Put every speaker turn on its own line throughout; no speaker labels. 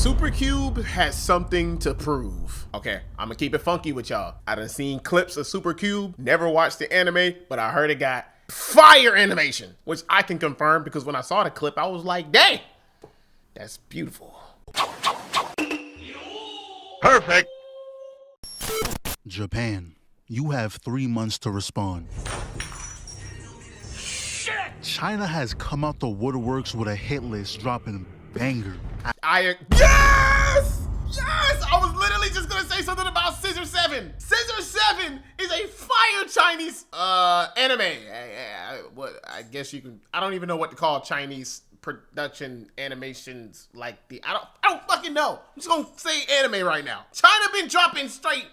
Supercube has something to prove. Okay, I'm gonna keep it funky with y'all. I done seen clips of Supercube, never watched the anime, but I heard it got fire animation, which I can confirm because when I saw the clip, I was like, dang, that's beautiful.
Perfect.
Japan, you have 3 months to respond.
Shit!
China has come out the woodworks with a hit list dropping banger.
Yes! Yes! I was literally just gonna say something about Scissor 7. Scissor 7 is a fire Chinese anime. What I guess you can, I don't even know what to call Chinese production animations like the, I don't fucking know. I'm just gonna say anime right now. China been dropping straight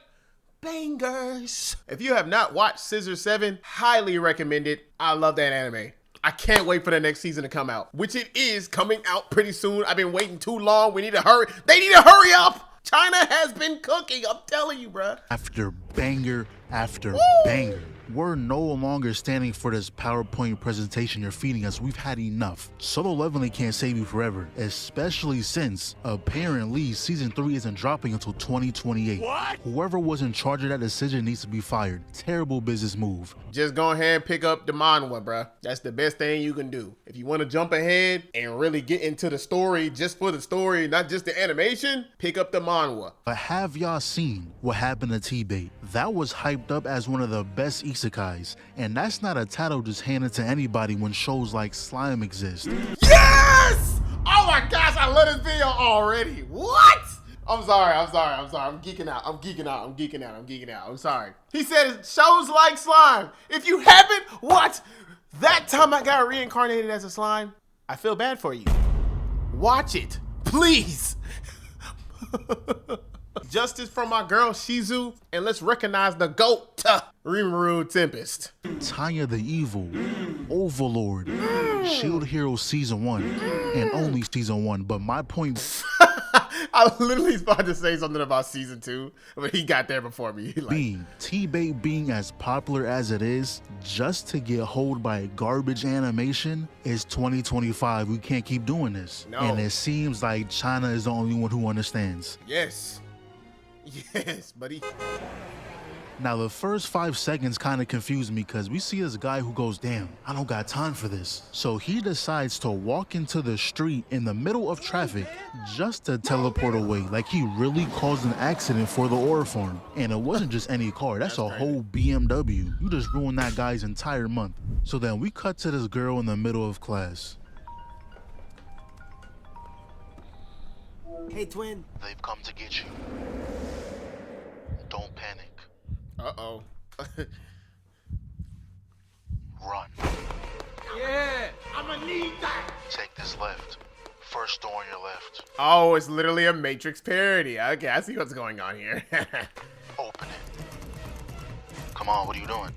bangers. If you have not watched Scissor 7, highly recommend it. I love that anime. I can't wait for the next season to come out, which it is coming out pretty soon. I've been waiting too long. We need to hurry. They need to hurry up. China has been cooking. I'm telling you, bruh.
After banger after banger. We're no longer standing for this PowerPoint presentation you're feeding us. We've had enough. Solo Leveling can't save you forever, especially since apparently season 3 isn't dropping until 2028.
What?
Whoever was in charge of that decision needs to be fired. Terrible business move.
Just go ahead and pick up the manhwa, bruh. That's the best thing you can do. If you want to jump ahead and really get into the story just for the story, not just the animation, pick up the manhwa.
But have y'all seen what happened to T-Bait? That was hyped up as one of the best isekais, and that's not a title just handed to anybody when shows like Slime exist.
Yes! Oh my gosh, I love this video already. What? I'm sorry. I'm geeking out. I'm sorry. He said shows like Slime. If you haven't watched that time I got reincarnated as a slime, I feel bad for you. Watch it, please. Justice for my girl Shizu, and let's recognize the GOAT, Rimuru Tempest.
Tanya the Evil, Overlord, Shield Hero Season 1, and only Season 1, but my point...
I literally was about to say something about Season 2, but he got there before me.
T-Bait being as popular as it is, just to get hold by garbage animation, is 2025. We can't keep doing this.
No.
And it seems like China is the only one who understands.
Yes, buddy.
Now, the first 5 seconds kind of confused me because we see this guy who goes, damn, I don't got time for this. So he decides to walk into the street in the middle of traffic just to teleport away. Like he really caused an accident for the ore farm. And it wasn't just any car, that's a whole BMW. You just ruined that guy's entire month. So then we cut to this girl in the middle of class.
Hey, twin.
They've come to get you. Don't panic.
Uh-oh.
Run.
Yeah, I'ma need that.
Take this left. First door on your left.
Oh, it's literally a Matrix parody. Okay, I see what's going on here.
Open it. Come on, what are you doing?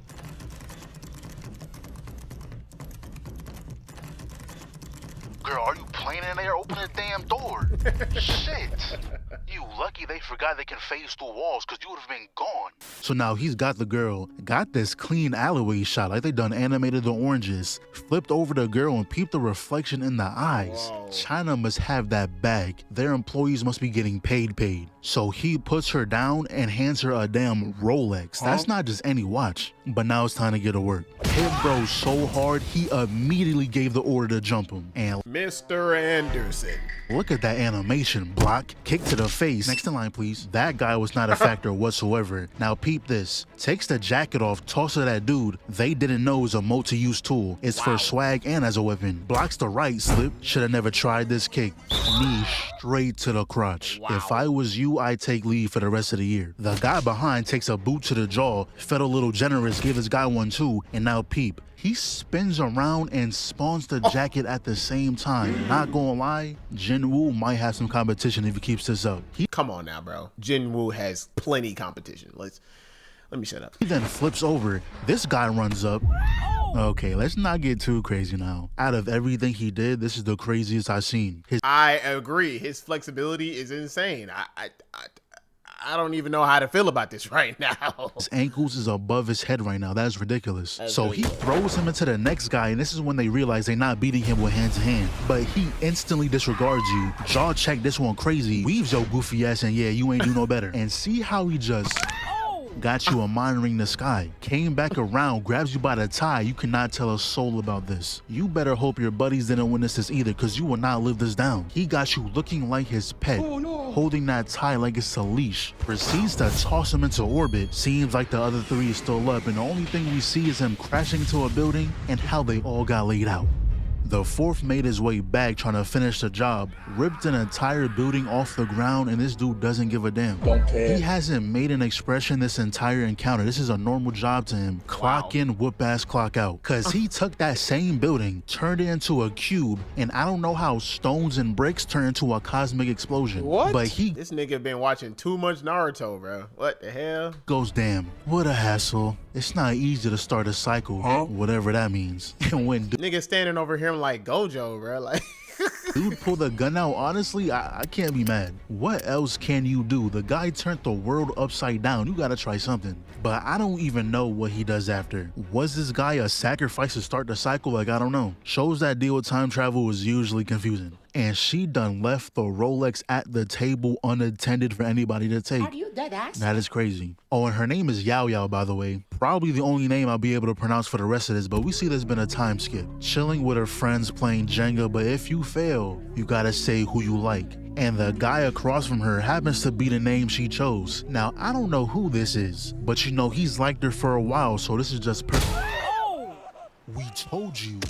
Girl, are you playing in there? Open the damn door. Shit. You lucky they forgot they can phase through walls because you would have been gone. So now he's got the girl, got this clean alleyway shot like they done animated the oranges, flipped over the girl and peeped the reflection in the eyes.
Whoa.
China must have that bag. Their employees must be getting paid. So he puts her down and hands her a damn Rolex. That's not just any watch. But now it's time to get to work. Hit bro so hard, he immediately gave the order to jump him. And
Mr. Anderson.
look at that animation. Block, kick to the face. Next in line, please. That guy was not a factor whatsoever. Now peep this. Takes the jacket off, tosses to that dude. They didn't know it was a multi-use tool. It's for swag and as a weapon. Blocks the right slip. Should have never tried this kick. Knee straight to the crotch.
Wow.
If I was you, I'd take leave for the rest of the year. The guy behind takes a boot to the jaw. Felt a little generous, give his guy one too. And now peep. He spins around and spawns the jacket at the same time. Not gonna lie, Jinwoo might have some competition if he keeps this up.
Come on now, bro. Jinwoo has plenty competition. Let me shut up.
He then flips over. This guy runs up. Okay, let's not get too crazy now. Out of everything he did, this is the craziest I've seen.
I agree. His flexibility is insane. I don't even know how to feel about this right now.
His ankles is above his head right now. That is ridiculous. So
really
he throws him into the next guy, and this is when they realize they're not beating him with hand to hand. But he instantly disregards you. Jaw check this one crazy. Weaves your goofy ass, and yeah, you ain't do no better. And see how he just got you a mind ring the sky. Came back around, grabs you by the tie. You cannot tell a soul about this. You better hope your buddies didn't witness this either, because you will not live this down. He got you looking like his pet, holding that tie like it's a leash. Proceeds to toss him into orbit. Seems like the other three is still up, and the only thing we see is him crashing into a building and how they all got laid out. The fourth made his way back trying to finish the job, ripped an entire building off the ground, and this dude doesn't give a damn.
Don't care.
He hasn't made an expression this entire encounter. This is a normal job to him. Clock in, whoop ass, clock out. Cause he took that same building, turned it into a cube, and I don't know how stones and bricks turn into a cosmic explosion.
What?
But he
This nigga been watching too much Naruto, bro. What the hell?
goes, damn, what a hassle. It's not easy to start a cycle, whatever that means. And when
Nigga standing over him like Gojo, bro. Like,
dude pulled the gun out, honestly, I can't be mad. What else can you do? The guy turned the world upside down. You gotta try something. But I don't even know what he does after. Was this guy a sacrifice to start the cycle? Like, I don't know. Shows that deal with time travel is usually confusing. And she done left the Rolex at the table unattended for anybody to take.
Are you dead ass?
That is crazy. Oh, and her name is Yao Yao, by the way. Probably the only name I'll be able to pronounce for the rest of this, but we see there's been a time skip. Chilling with her friends playing Jenga, but if you fail, you gotta say who you like. And the guy across from her happens to be the name she chose. Now, I don't know who this is, but you know, he's liked her for a while, so this is just perfect. We told you.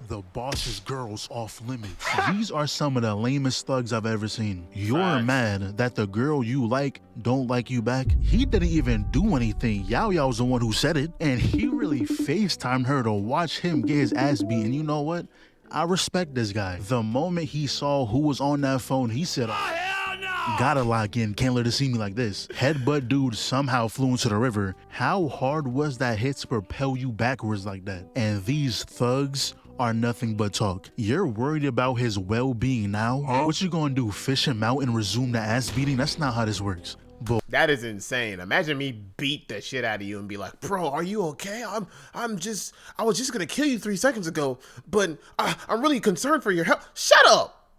The boss's girl's off limits. These are some of the lamest thugs I've ever seen. You're mad that the girl you like don't like you back. He didn't even do anything. Yao Yao's the one who said it. And he really FaceTimed her to watch him get his ass beat. And you know what? I respect this guy. The moment he saw who was on that phone, he said, oh, hell no! Gotta lock in, can't let her see me like this. Headbutt dude somehow flew into the river. How hard was that hit to propel you backwards like that? And these thugs are nothing but talk. You're worried about his well-being now? What you gonna do, fish him out and resume the ass beating? That's not how this works. But
that is insane. Imagine me beat the shit out of you and be like, bro, are you okay? I was just gonna kill you 3 seconds ago, but I'm really concerned for your health. Shut up.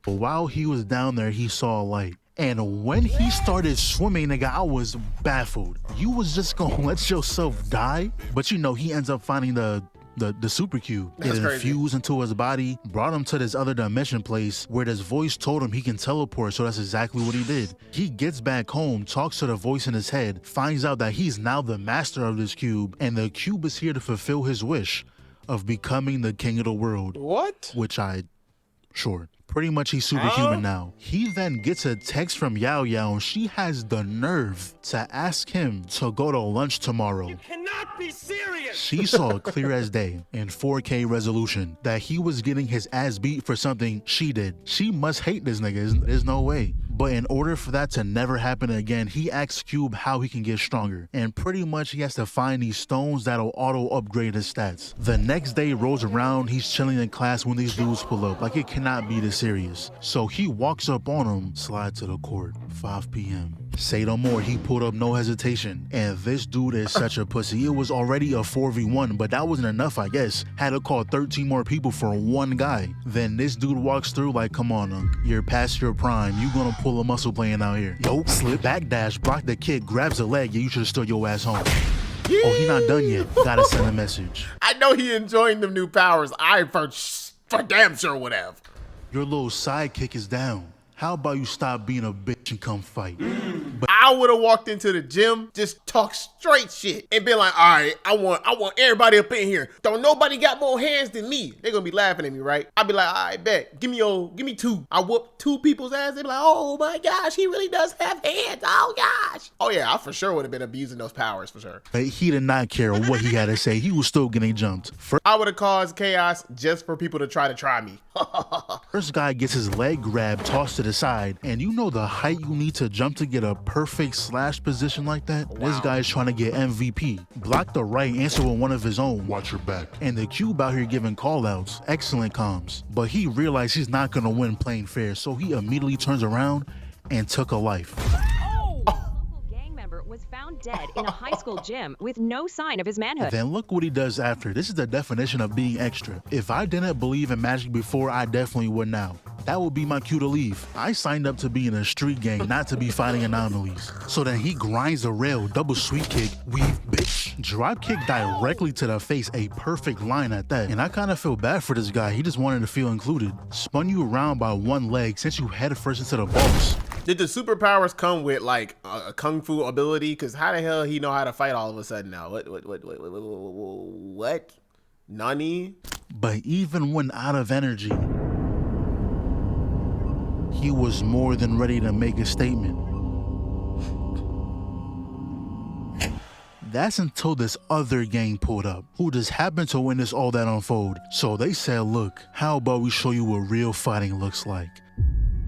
while he was down there, he saw a light. And when he started swimming, nigga, I was baffled. You was just gonna let yourself die? But you know, he ends up finding the super cube. It infused into his body, brought him to this other dimension place where this voice told him he can teleport, so that's exactly what he did. He gets back home, talks to the voice in his head, finds out that he's now the master of this cube, and the cube is here to fulfill his wish of becoming the king of the world.
What?
Which sure. Pretty much he's superhuman now. He then gets a text from Yao Yao, and she has the nerve to ask him to go to lunch tomorrow.
You cannot be serious!
She saw clear as day in 4K resolution that he was getting his ass beat for something she did. She must hate this nigga, there's no way. But in order for that to never happen again, he asks Cube how he can get stronger. And pretty much he has to find these stones that'll auto-upgrade his stats. The next day rolls around, he's chilling in class when these dudes pull up. Like, it cannot be this serious. So he walks up on him, slide to the court, 5 p.m. Say no more, he pulled up no hesitation. And this dude is such a pussy. It was already a 4v1, but that wasn't enough, I guess. Had to call 13 more people for one guy. Then this dude walks through like, come on, you're past your prime. You gonna pull a muscle playing out here. Nope, slip, backdash, block the kick, grabs a leg. Yeah, you should've stood your ass home. Oh, he not done yet. Gotta send a message.
I know he enjoying them new powers. I for damn sure would have.
Your little sidekick is down. How about you stop being a bitch and come fight?
But I would have walked into the gym, just talk straight shit, and been like, all right, I want everybody up in here. Don't nobody got more hands than me. They're gonna be laughing at me, right? I'd be like, all right, bet. Give me two. I whoop 2 people's ass. They be like, oh my gosh, he really does have hands. Oh gosh. Oh yeah, I for sure would have been abusing those powers for sure.
But he did not care what he had to say. He was still getting jumped.
I would have caused chaos just for people to try me.
First guy gets his leg grabbed, tossed to the side, and you know the height you need to jump to get a perfect slash position like that? Wow. This guy's trying to get MVP. Block the right, answer with one of his own. Watch your back. And the cube out here giving call-outs. Excellent comms. But he realized he's not gonna win playing fair, so he immediately turns around and took a life.
dead in a high school gym with no sign of his manhood.
Then look what he does after. This is the definition of being extra. If I didn't believe in magic before, I definitely would now. That would be my cue to leave. I signed up to be in a street gang, not to be fighting anomalies. So then he grinds a rail, double sweep kick, weave, bitch. Drop kick directly to the face, a perfect line at that. And I kind of feel bad for this guy. He just wanted to feel included. Spun you around by one leg, sent you head first into the balls.
Did the superpowers come with like a kung fu ability? Because how the hell he know how to fight all of a sudden now? What? Nani?
But even when out of energy, he was more than ready to make a statement. That's until this other gang pulled up, who just happened to witness all that unfold. So they said, look, how about we show you what real fighting looks like?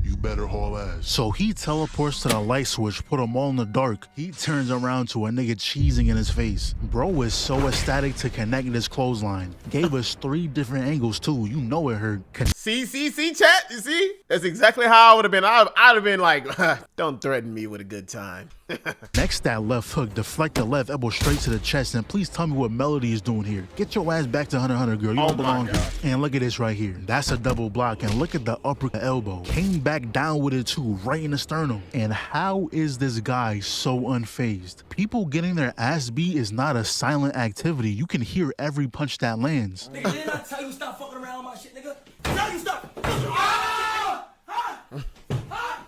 You better haul ass. So he teleports to the light switch, put them all in the dark. He turns around to a nigga cheesing in his face. Bro was so ecstatic to connect this clothesline. Gave us 3 different angles too. You know it hurt.
See, chat? You see? That's exactly how I would have been. I'd have been like, don't threaten me with a good time.
Next, that left hook, deflect the left elbow straight to the chest, and please tell me what Melody is doing here. Get your ass back to Hunter, girl. You don't belong here. And look at this right here. That's a double block, and look at the upper elbow. Came back down with it too, right in the sternum. And how is this guy so unfazed? People getting their ass beat is not a silent activity. You can hear every punch that lands.
Nigga, didn't I tell you stop fucking around with my shit, nigga? Tell you stop! Ah! Ah! Ah!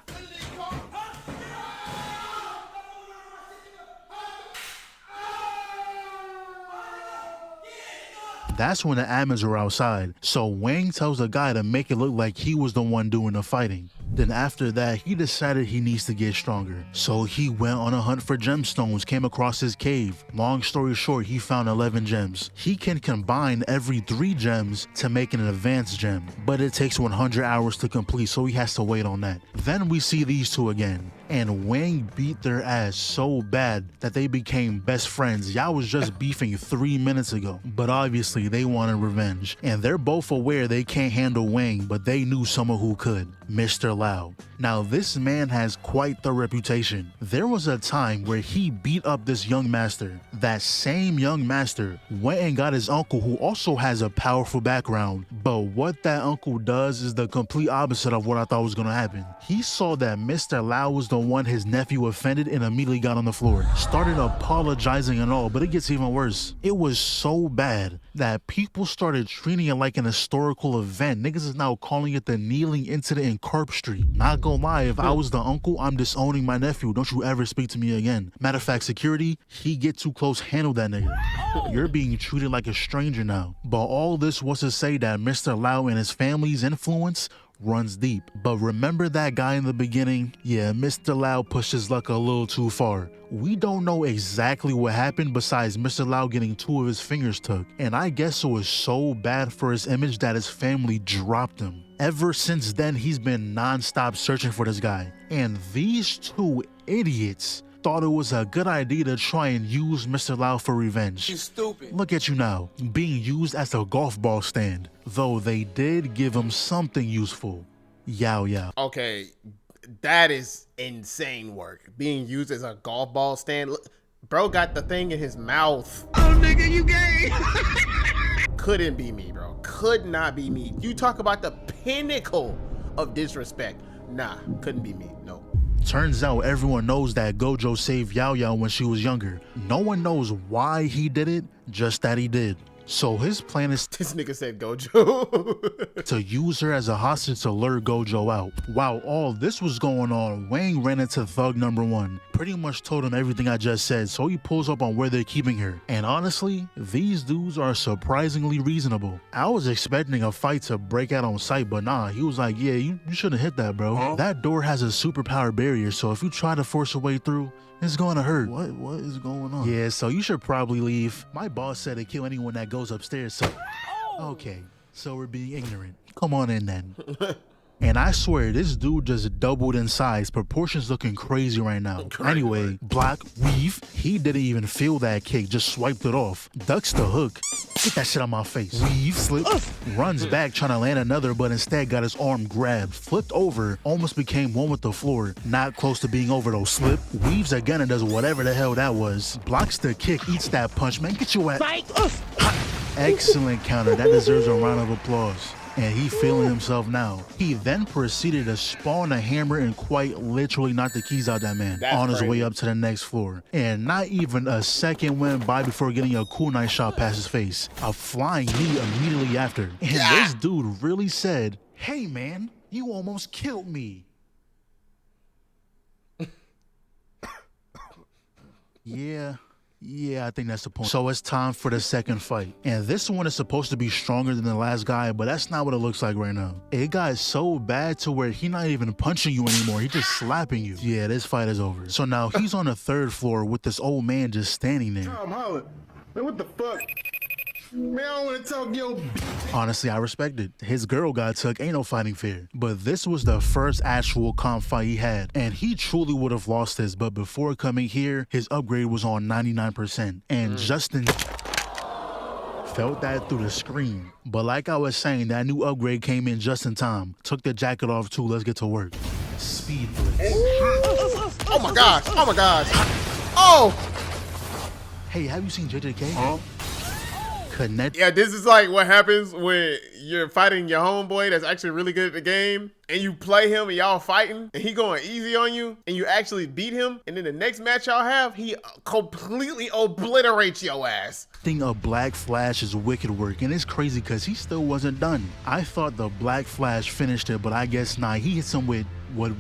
That's when the admins are outside. So Wang tells the guy to make it look like he was the one doing the fighting. Then after that, he decided he needs to get stronger. So he went on a hunt for gemstones, came across his cave. Long story short, he found 11 gems. He can combine every 3 gems to make an advanced gem, but it takes 100 hours to complete, so he has to wait on that. Then we see these two again, and Wang beat their ass so bad that they became best friends. Y'all was just beefing 3 minutes ago, but obviously they wanted revenge, and they're both aware they can't handle Wang, but they knew someone who could. Mr. Lau. Now this man has quite the reputation. There was a time where he beat up this young master. That same young master went and got his uncle, who also has a powerful background. But what that uncle does is the complete opposite of what I thought was gonna happen. He saw that Mr. Lau was the one his nephew offended and immediately got on the floor. Started apologizing and all, but it gets even worse. It was so bad that people started treating it like an historical event. Niggas is now calling it the kneeling incident in Carp Street. Not gonna lie, if I was the uncle, I'm disowning my nephew. Don't you ever speak to me again. Matter of fact, security, he get too close, handle that nigga. You're being treated like a stranger now. But all this was to say that Mr. Lau and his family's influence runs deep. But remember that guy in the beginning? Yeah, Mr. Lau pushed his luck a little too far. We don't know exactly what happened besides Mr. Lau getting 2 of his fingers took. And I guess it was so bad for his image that his family dropped him. Ever since then, he's been non-stop searching for this guy. And these 2 idiots thought it was a good idea to try and use Mr. Lau for revenge.
You stupid.
Look at you now, being used as a golf ball stand. Though they did give him something useful. Yow yow.
Okay, that is insane work. Being used as a golf ball stand. Look, bro got the thing in his mouth.
Oh, nigga, you gay.
Couldn't be me, bro. Could not be me. You talk about the pinnacle of disrespect. Nah, couldn't be me. No.
Turns out everyone knows that Gojo saved Yao Yao when she was younger. No one knows why he did it, just that he did. So his plan is
This nigga said Gojo.
to use her as a hostage to lure Gojo out. While all this was going on, Wang ran into Thug number 1. Pretty much told him everything I just said, so he pulls up on where they're keeping her. And honestly, these dudes are surprisingly reasonable. I was expecting a fight to break out on sight, but nah, he was like, yeah, you shouldn't hit that, bro. Huh? That door has a superpower barrier, so if you try to force your way through, it's gonna hurt. What is going on? Yeah, so you should probably leave. My boss said to kill anyone that goes upstairs, so... Okay, so we're being ignorant. Come on in then. And I swear, this dude just doubled in size. Proportions looking crazy right now. Anyway, block, weave. He didn't even feel that kick, just swiped it off. Ducks the hook. Get that shit on my face. Weave, slip, runs back trying to land another, but instead got his arm grabbed, flipped over, almost became one with the floor. Not close to being over though. Slip, weaves again and does whatever the hell that was. Blocks the kick, eats that punch, man. Get your ass. Excellent counter. That deserves a round of applause. And he feeling himself now. He then proceeded to spawn a hammer and quite literally knock the keys out that man on his way up to the next floor. And not even a second went by before getting a cool nice shot past his face. A flying knee immediately after. And this dude really said, "Hey man, you almost killed me." Yeah, I think that's the point. So it's time for the second fight. And this one is supposed to be stronger than the last guy, but that's not what it looks like right now. It got so bad to where he's not even punching you anymore. He's just slapping you. Yeah, this fight is over. So now he's on the third floor with this old man just standing there.
Tom Holland, man, what the fuck? Man, I don't want to talk yo.
Honestly, I respect it. His girl got took, ain't no fighting fair. But this was the first actual comp fight he had, and he truly would have lost this, but before coming here, his upgrade was on 99%. And Justin felt that through the screen. But like I was saying, that new upgrade came in just in time. Took the jacket off too, let's get to work. Speed blitz.
Oh my gosh, oh my gosh. Oh!
Hey, have you seen JJK? Connect.
Yeah, this is like what happens when you're fighting your homeboy that's actually really good at the game, and you play him and y'all fighting, and he going easy on you, and you actually beat him, and then the next match y'all have, he completely obliterates your ass.
Thing of Black Flash is wicked work, and it's crazy because he still wasn't done. I thought the Black Flash finished it, but I guess not. He hits him with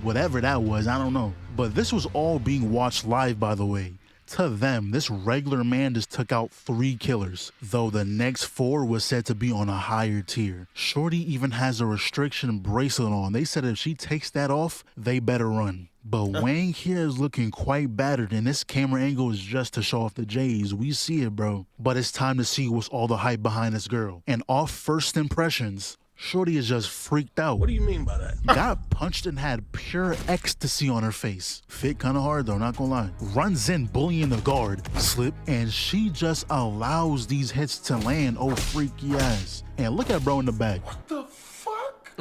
whatever that was, I don't know. But this was all being watched live, by the way. To them, this regular man just took out 3 killers, though the next 4 was said to be on a higher tier. Shorty even has a restriction bracelet on. They said if she takes that off, they better run. But Wang here is looking quite battered, and this camera angle is just to show off the J's. We see it, bro. But it's time to see what's all the hype behind this girl. And off first impressions, Shorty is just freaked out.
What do you mean by that?
Got punched and had pure ecstasy on her face. Fit kind of hard though, not gonna lie. Runs in bullying the guard, slip, and she just allows these hits to land. Oh, freaky ass. And look at bro in the back.
What the fuck?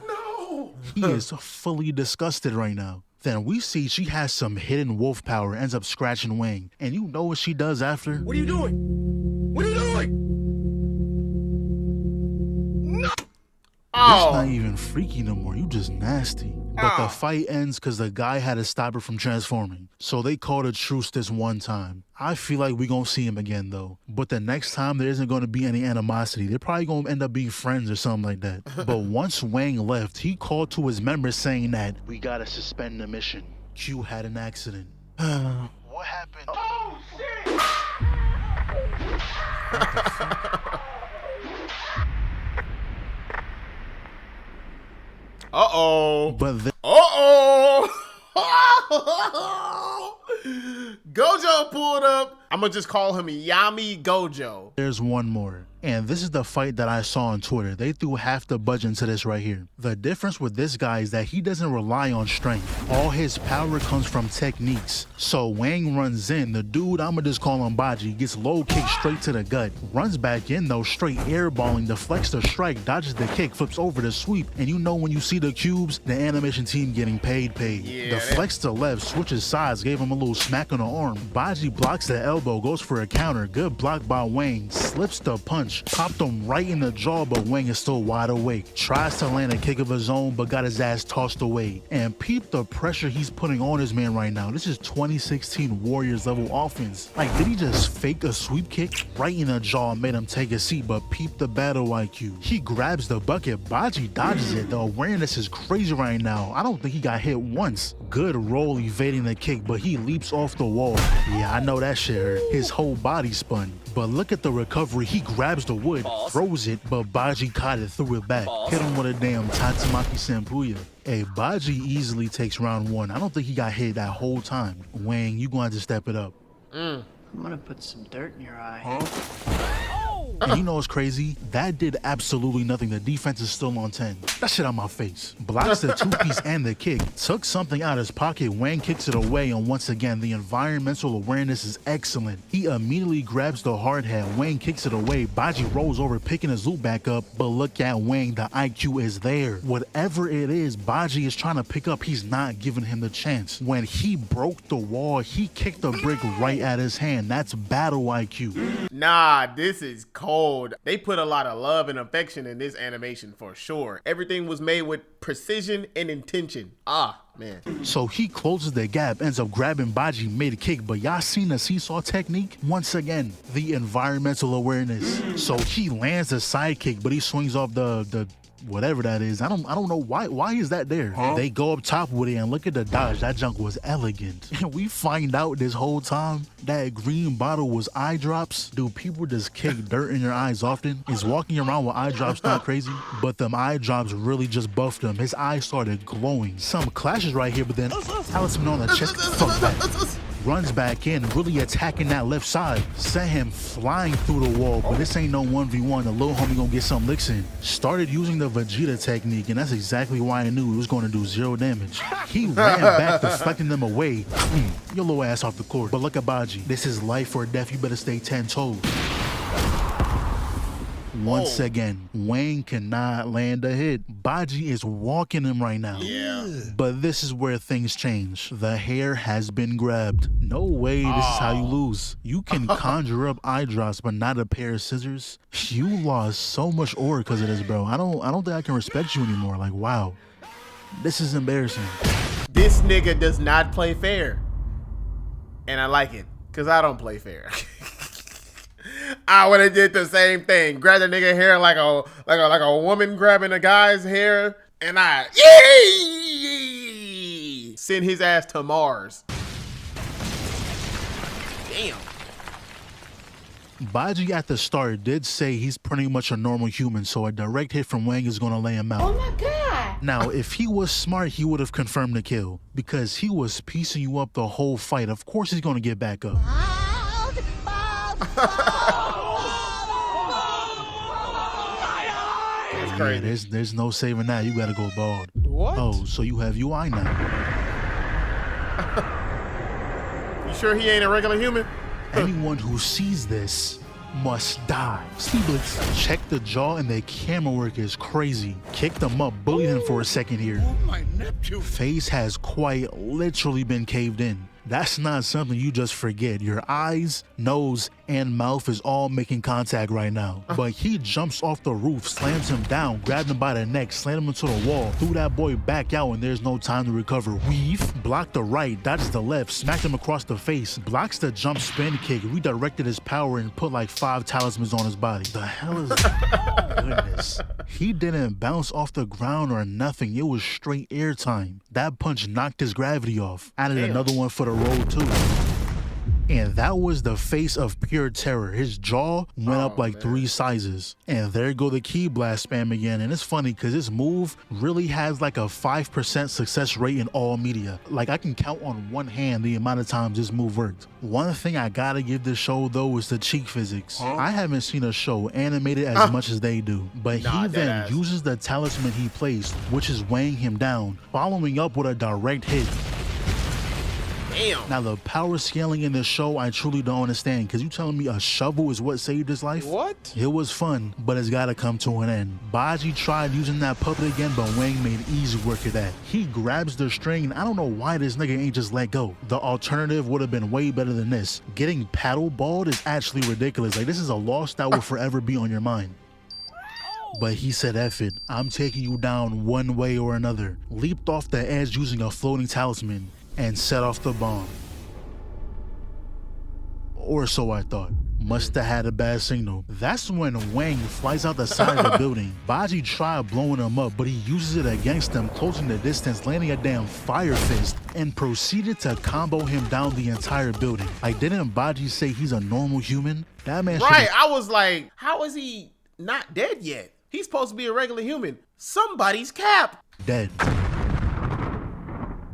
No.
He is fully disgusted right now. Then we see she has some hidden wolf power, ends up scratching Wang. And you know what she does after?
What are you doing? What are you doing?
It's not even freaky no more, you just nasty. But the fight ends because the guy had to stop her from transforming. So they called a truce this one time. I feel like we gonna see him again though. But the next time there isn't gonna be any animosity. They're probably gonna end up being friends or something like that. But once Wang left, he called to his members saying that, "We gotta suspend the mission. Q had an accident." What happened?
Oh shit!
Uh-oh.
But
Gojo pulled up. I'm gonna just call him Yami Gojo.
there's one more. And this is the fight that I saw on Twitter. They threw half the budget into this right here. The difference with this guy is that he doesn't rely on strength. All his power comes from techniques. So Wang runs in. The dude, I'ma just call him Baji, gets low kick straight to the gut. Runs back in though, straight airballing, deflects the strike, dodges the kick, flips over the sweep. And you know when you see the cubes, the animation team getting paid.
Yeah,
Deflects to left, switches sides, gave him a little smack on the arm. Baji blocks the elbow, goes for a counter. Good block by Wang, slips the punch. Popped him right in the jaw, but Wang is still wide awake. Tries to land a kick of his own, but got his ass tossed away. And peep the pressure he's putting on his man right now. This is 2016 Warriors level offense. Like, did he just fake a sweep kick right in the jaw and made him take a seat? But peep the battle IQ. He grabs the bucket. Baji dodges it. The awareness is crazy right now. I don't think he got hit once. Good roll evading the kick, but he leaps off the wall. Yeah, I know that shit hurt. His whole body spun. But look at the recovery. He grabs the wood, throws it, but Baji caught it, threw it back. Hit him with a damn Tatsumaki Senpuya. Hey, Baji easily takes round 1. I don't think he got hit that whole time. Wang, you gonna have to step it up.
I'm gonna put some dirt in your eye.
And you know what's crazy? That did absolutely nothing. The defense is still on 10. That shit on my face. Blocks the two-piece and the kick. Took something out of his pocket. Wang kicks it away, and once again, the environmental awareness is excellent. He immediately grabs the hard hat. Wang kicks it away. Baji rolls over, picking his loot back up, but look at Wang. The IQ is there. Whatever it is Baji is trying to pick up, he's not giving him the chance. When he broke the wall, he kicked the brick right at his hand. That's battle IQ.
Nah, this is cold. They put a lot of love and affection in this animation for sure. Everything was made with precision and intention. Ah, man.
So he closes the gap, ends up grabbing Baji mid-kick, but y'all seen the seesaw technique? Once again, the environmental awareness. So he lands a side kick, but he swings off the whatever that is. I don't know why is that there. They go up top with it, and look at the dodge. That junk was elegant. And we find out this whole time that green bottle was eye drops. Do people just kick dirt in your eyes often? Is walking around with eye drops not crazy? But them eye drops really just buffed him. His eyes started glowing. Some clashes right here, but then Talisman on the chest. Fuck that. Runs back in, really attacking that left side. Sent him flying through the wall, but this ain't no 1v1. The little homie gonna get some licks in. Started using the Vegeta technique, and that's exactly why I knew it was gonna do 0 damage. He ran back, deflecting them away. Your little ass off the court. But look at Baji. This is life or death. You better stay 10 toes. Once again, Wang cannot land a hit. Baji is walking him right now.
Yeah.
But this is where things change. The hair has been grabbed. No way this is how you lose. You can conjure up eye drops, but not a pair of scissors. You lost so much aura because of this, bro. I don't think I can respect you anymore. Like, wow. This is embarrassing.
This nigga does not play fair. And I like it, because I don't play fair. I would have did the same thing. Grab the nigga hair like a woman grabbing a guy's hair, and I send his ass to Mars. Damn.
Baji at the start did say he's pretty much a normal human, so a direct hit from Wang is gonna lay him out.
Oh my God.
Now, if he was smart, he would have confirmed the kill because he was piecing you up the whole fight. Of course he's gonna get back up. Yeah, there's no saving that. You gotta go bald.
What?
Oh, so you have UI now.
You sure he ain't a regular human?
Anyone who sees this must die. Speed Blitz, check the jaw, and the camera work is crazy. Kicked him up, bullied him for a second here.
Oh my Neptune.
Face has quite literally been caved in. That's not something you just forget. Your eyes, nose, and mouth is all making contact right now. But he jumps off the roof, slams him down, grabbed him by the neck, slammed him into the wall, threw that boy back out, and there's no time to recover. Weave, blocked the right, dodges the left, smacked him across the face, blocks the jump spin kick, redirected his power, and put like 5 talismans on his body. The hell is that? Goodness. He didn't bounce off the ground or nothing. It was straight air time. That punch knocked his gravity off. Added another one for the roll too. And that was the face of pure terror. His jaw went up like 3 sizes. And there go the key blast spam again. And it's funny because this move really has like a 5% success rate in all media. Like I can count on one hand the amount of times this move worked. One thing I gotta give this show though is the cheek physics. I haven't seen a show animated as much as they do. But he then uses the talisman he placed, which is weighing him down, following up with a direct hit.
Damn.
Now the power scaling in this show I truly don't understand, because you telling me a shovel is what saved his life?
What?
It was fun, but it's gotta come to an end. Baji tried using that puppet again, but Wang made easy work of that. He grabs the string, and I don't know why this nigga ain't just let go. The alternative would have been way better than this. Getting paddle balled is actually ridiculous. Like this is a loss that will forever be on your mind. But he said, F it, I'm taking you down one way or another. Leaped off the edge using a floating talisman and set off the bomb. Or so I thought. Must have had a bad signal. That's when Wang flies out the side of the building. Baji tried blowing him up, but he uses it against them, closing the distance, landing a damn fire fist, and proceeded to combo him down the entire building. Like, didn't Baji say he's a normal human? That man
Right, I was like, how is he not dead yet? He's supposed to be a regular human. Somebody's Cap.
Dead.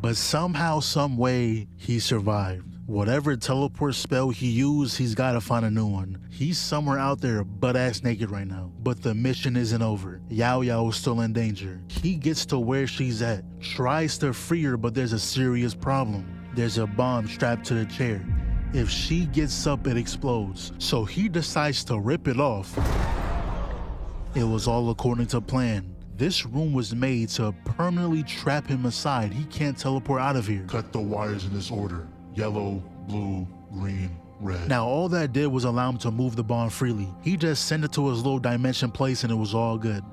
But somehow, some way, he survived. Whatever teleport spell he used, he's gotta find a new one. He's somewhere out there butt-ass naked right now. But the mission isn't over. Yao Yao is still in danger. He gets to where she's at, tries to free her, but there's a serious problem. There's a bomb strapped to the chair. If she gets up, it explodes. So he decides to rip it off. It was all according to plan. This room was made to permanently trap him aside. He can't teleport out of here.
Cut the wires in this order. Yellow, blue, green, red.
Now all that did was allow him to move the bomb freely. He just sent it to his little dimension place and it was all good.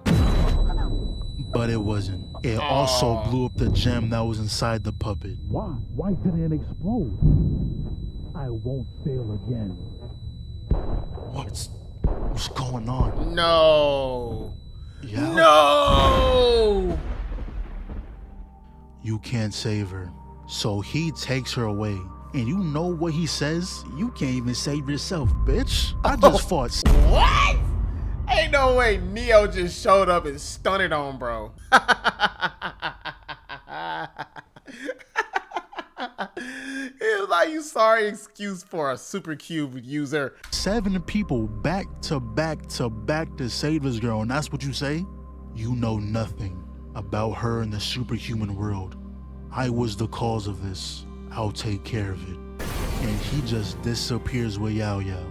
But it wasn't. It also blew up the gem that was inside the puppet. Why? Why didn't it explode? I won't fail again. What's going on?
No.
Yeah.
No.
You can't save her. So he takes her away. And you know what he says? You can't even save yourself, bitch. I just fought.
What? Ain't no way Neo just showed up and stunned on bro. It was like, you sorry excuse for a super cube user.
7 people back to back to back to save this girl, and that's what you say? You know nothing about her in the superhuman world. I was the cause of this. I'll take care of it. And he just disappears with Yao Yao.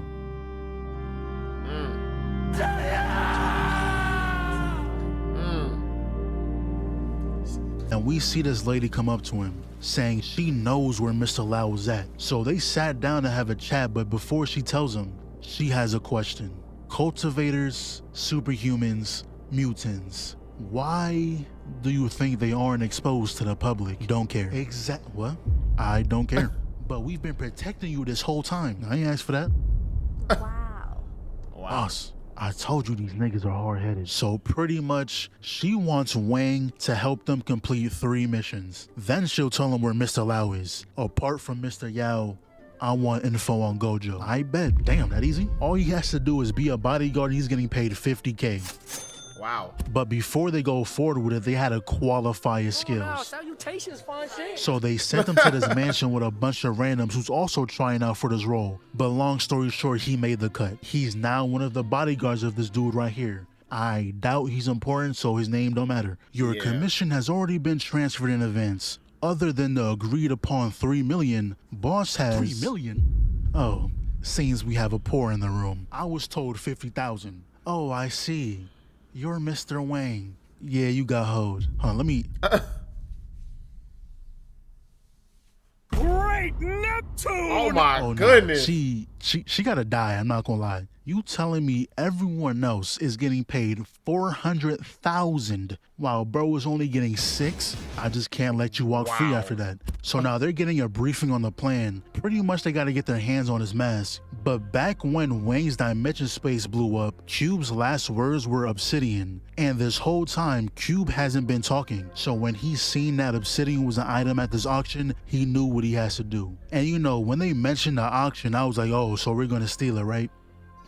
And we see this lady come up to him, saying she knows where Mr. Lau is at. So they sat down to have a chat, but before she tells him, she has a question. Cultivators, superhumans, mutants. Why do you think they aren't exposed to the public? You don't care. What? I don't care. But we've been protecting you this whole time. I ain't asked for that.
Wow.
Boss, I told you these niggas are hard-headed. So pretty much, she wants Wang to help them complete 3 missions. Then she'll tell him where Mr. Lau is. Apart from Mr. Yao, I want info on Gojo. I bet. Damn, that easy? All he has to do is be a bodyguard. He's getting paid 50K.
Wow.
But before they go forward with it, they had to qualify his skills.
Salutations, fine shit.
So they sent him to this mansion with a bunch of randoms who's also trying out for this role. But long story short, he made the cut. He's now one of the bodyguards of this dude right here. I doubt he's important, so his name don't matter. Your commission has already been transferred in advance. Other than the agreed upon 3 million, boss has 3 million? Oh, seems we have a poor in the room. I was told 50,000. Oh, I see. You're Mr. Wang. Yeah, you got hoed. Hold on, let me...
Great Neptune!
Oh my
no.
goodness.
She gotta die, I'm not gonna lie. You telling me everyone else is getting paid 400,000 while bro is only getting 6? I just can't let you walk free after that. So now they're getting a briefing on the plan. Pretty much they gotta get their hands on his mask. But back when Wang's dimension space blew up, Cube's last words were obsidian. And this whole time, Cube hasn't been talking. So when he seen that obsidian was an item at this auction, he knew what he has to do. And you know, when they mentioned the auction, I was like, oh, so we're gonna steal it, right?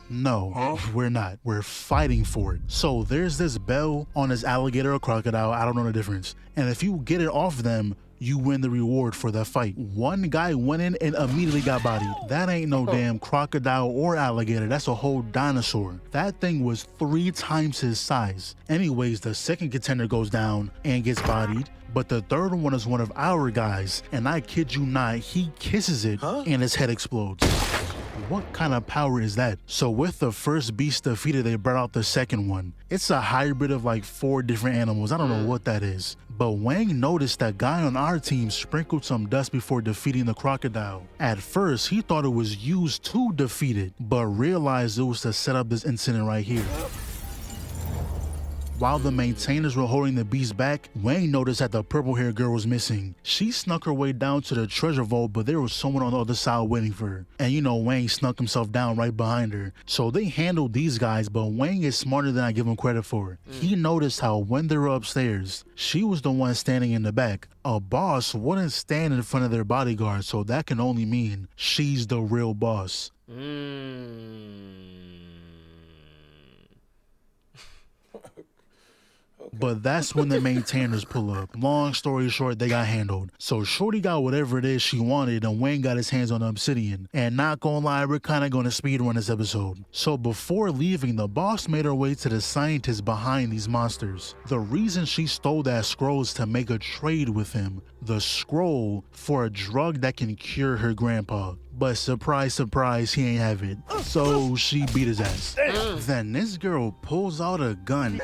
No, we're not. We're fighting for it. So there's this bell on this alligator or crocodile. I don't know the difference. And if you get it off them, you win the reward for that fight. One guy went in and immediately got bodied. That ain't no damn crocodile or alligator. That's a whole dinosaur. That thing was 3 times his size. Anyways, the second contender goes down and gets bodied. But the third one is one of our guys. And I kid you not, he kisses it and his head explodes. What kind of power is that? So with the first beast defeated, they brought out the second one. It's a hybrid of like 4 different animals. I don't know what that is. But Wang noticed that guy on our team sprinkled some dust before defeating the crocodile. At first, he thought it was used to defeat it, but realized it was to set up this incident right here. While the maintainers were holding the beast back, Wang noticed that the purple-haired girl was missing. She snuck her way down to the treasure vault, but there was someone on the other side waiting for her. And you know, Wang snuck himself down right behind her. So they handled these guys, but Wang is smarter than I give him credit for. He noticed how when they were upstairs, she was the one standing in the back. A boss wouldn't stand in front of their bodyguard, so that can only mean she's the real boss. But that's when the maintainers pull up. Long story short, they got handled. So Shorty got whatever it is she wanted, and Wayne got his hands on the obsidian. And not gonna lie, we're kind of gonna speedrun this episode. So before leaving, the boss made her way to the scientist behind these monsters. The reason she stole that scroll is to make a trade with him. The scroll for a drug that can cure her grandpa. But surprise, surprise, he ain't have it. So she beat his ass. Then this girl pulls out a gun.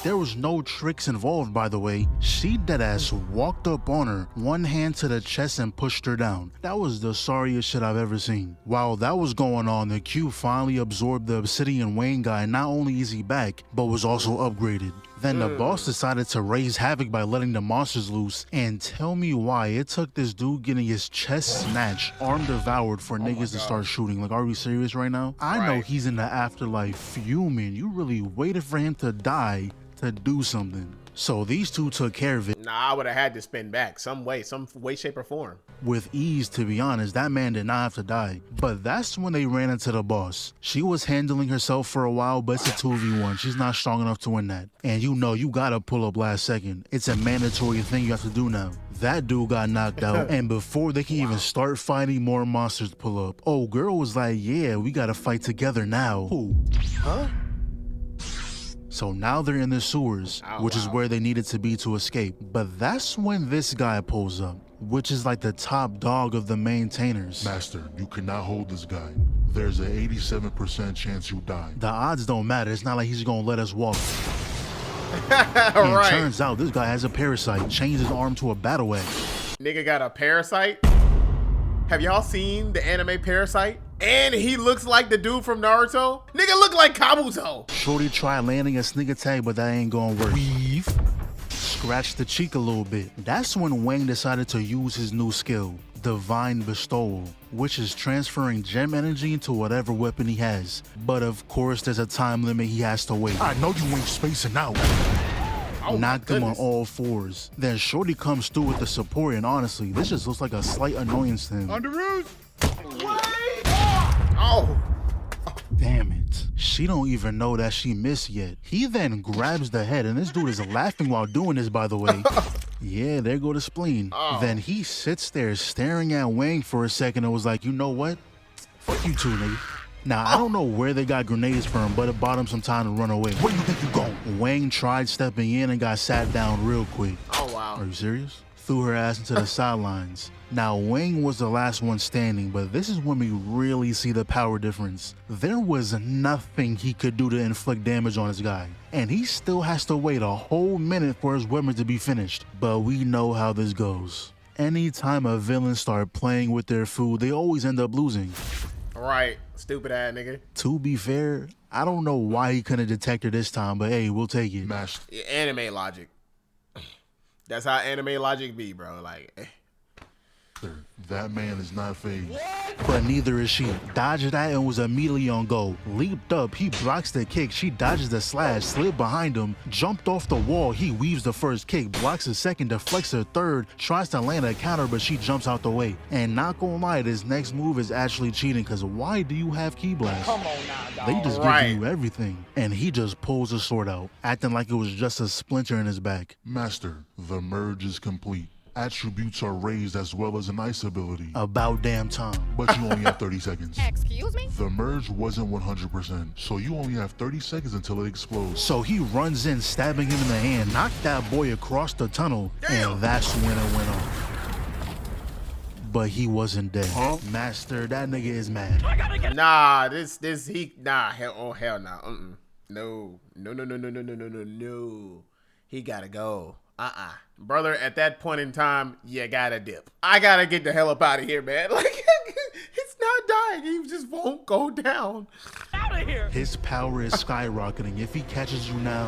There was no tricks involved, by the way. She deadass walked up on her, one hand to the chest and pushed her down. That was the sorriest shit I've ever seen. While that was going on, the Q finally absorbed the obsidian Wayne guy. Not only is he back, but was also upgraded. Then the boss decided to raise havoc by letting the monsters loose. And tell me why it took this dude getting his chest snatched, arm devoured for niggas to start shooting. Like, are we serious right now? I know he's in the afterlife fuming. You really waited for him to die to do something. So these two took care of it.
Nah, I would have had to spin back some way, shape, or form.
With ease, to be honest. That man did not have to die. But that's when they ran into the boss. She was handling herself for a while, but it's a 2v1. She's not strong enough to win that. And you know you gotta pull up last second. It's a mandatory thing you have to do now. That dude got knocked out, and before they can even start fighting, more monsters pull up. Oh, girl was like, yeah, we gotta fight together now. Who? Huh? So now they're in the sewers, which is where they needed to be to escape. But that's when this guy pulls up, which is like the top dog of the maintainers.
Master, you cannot hold this guy. There's an 87% chance you die.
The odds don't matter. It's not like he's gonna let us walk.
Right.
Turns out this guy has a parasite. Changed his arm to a battle axe.
Nigga got a parasite. Have y'all seen the anime Parasite? And he looks like the dude from Naruto. Nigga look like Kabuto.
Shorty tried landing a sneak attack, but that ain't gonna work. Weave. Scratched the cheek a little bit. That's when Wang decided to use his new skill, Divine Bestowal, which is transferring gem energy into whatever weapon he has. But of course, there's a time limit he has to wait.
I know you ain't spacing out.
Knocked him on all fours. Then Shorty comes through with the support, and honestly, this just looks like a slight annoyance to him.
Oh.
Damn it. She don't even know that she missed yet. He then grabs the head, and this dude is laughing while doing this, by the way. Yeah, there go the spleen. Then he sits there staring at Wang for a second and was like, you know what? Fuck you two, nigga. Now, I don't know where they got grenades from, but it bought him some time to run away. Where do you think you going? Wang tried stepping in and got sat down real quick.
Oh, wow.
Are you serious? Threw her ass into the sidelines. Now, Wang was the last one standing, but this is when we really see the power difference. There was nothing he could do to inflict damage on this guy, and he still has to wait a whole minute for his weapon to be finished. But we know how this goes. Anytime a villain start playing with their food, they always end up losing.
Right, stupid ass nigga.
To be fair, I don't know why he couldn't detect her this time, but hey, we'll take it.
Master.
Yeah, anime logic. That's how anime logic be, bro. Like,
That man is not phased.
But neither is she. Dodged that and was immediately on go. Leaped up, he blocks the kick, she dodges the slash, slid behind him, jumped off the wall, he weaves the first kick, blocks the second, deflects the third, tries to land a counter, but she jumps out the way. And not gonna lie, this next move is actually cheating, because why do you have Ki Blast?
Come on now, dog.
They just
Right.
give you everything. And he just pulls the sword out, acting like it was just a splinter in his back.
Master, the merge is complete. Attributes are raised as well as an ice ability.
About damn time.
But you only have 30 seconds.
Excuse me?
The merge wasn't 100%, so you only have 30 seconds until it explodes.
So he runs in, stabbing him in the hand, knocked that boy across the tunnel, and that's when it went off. But he wasn't dead. Master, that nigga is mad.
nah, hell nah. No. He gotta go. Brother, at that point in time, you gotta dip. I gotta get the hell up out of here, man. Like, it's not dying. He just won't go down.
Out of here.
His power is skyrocketing. If he catches you now,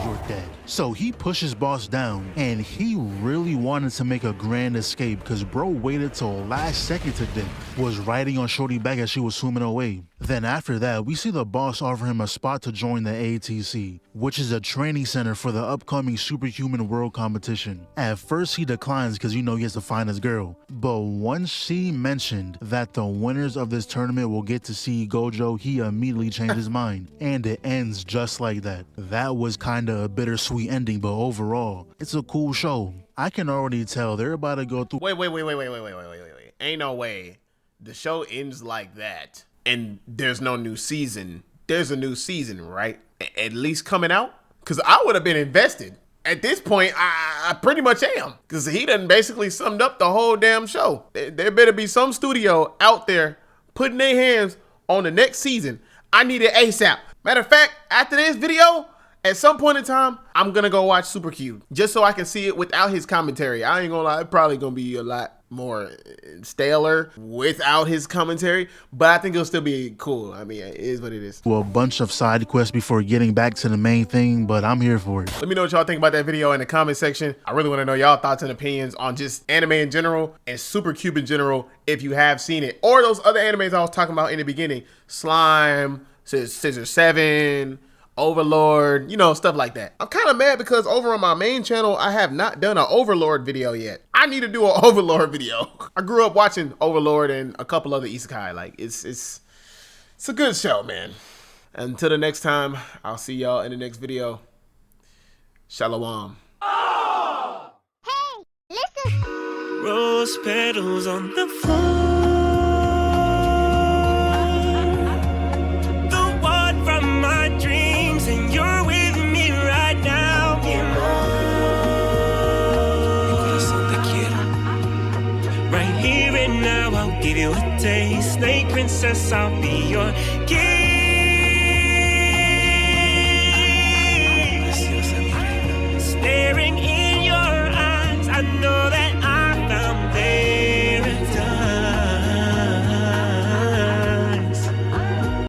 you're dead. So he pushes boss down, and he really wanted to make a grand escape because bro waited till last second to dip, was riding on shorty back as she was swimming away. Then after that, we see the boss offer him a spot to join the ATC, which is a training center for the upcoming Superhuman World competition. At first he declines because he has to find his girl, but once she mentioned that the winners of this tournament will get to see Gojo, he immediately changed his mind, and it ends just like that. That was kinda a bittersweet ending, but overall, it's a cool show. I can already tell they're about to go through—
Wait. Ain't no way the show ends like that and there's no new season. There's a new season, right? At least coming out? Because I would have been invested. At this point, I pretty much am. Because he done basically summed up the whole damn show. There better be some studio out there putting their hands on the next season. I need it ASAP. Matter of fact, after this video, at some point in time, I'm going to go watch Super Cube just so I can see it without his commentary. I ain't gonna lie, it's probably going to be a lot more staler without his commentary, but I think it'll still be cool. I mean, it is what it is.
a bunch of side quests before getting back to the main thing, but I'm here for it.
Let me know what y'all think about that video in the comment section. I really want to know y'all thoughts and opinions on just anime in general and Super Cube in general, if you have seen it, or those other animes I was talking about in the beginning. Slime, Scissor 7, Overlord, stuff like that. I'm kind of mad because over on my main channel, I have not done an Overlord video yet. I need to do an Overlord video. I grew up watching Overlord and a couple other isekai. Like, it's a good show, man. Until the next time, I'll see y'all in the next video. Shalom.
Hey, listen.
Rose petals on the floor. The one from my dreams, and you're with me right now. Mi amor, mi corazón te quiero. Right here and now, I'll give you a taste. Snake princess, I'll be your gift.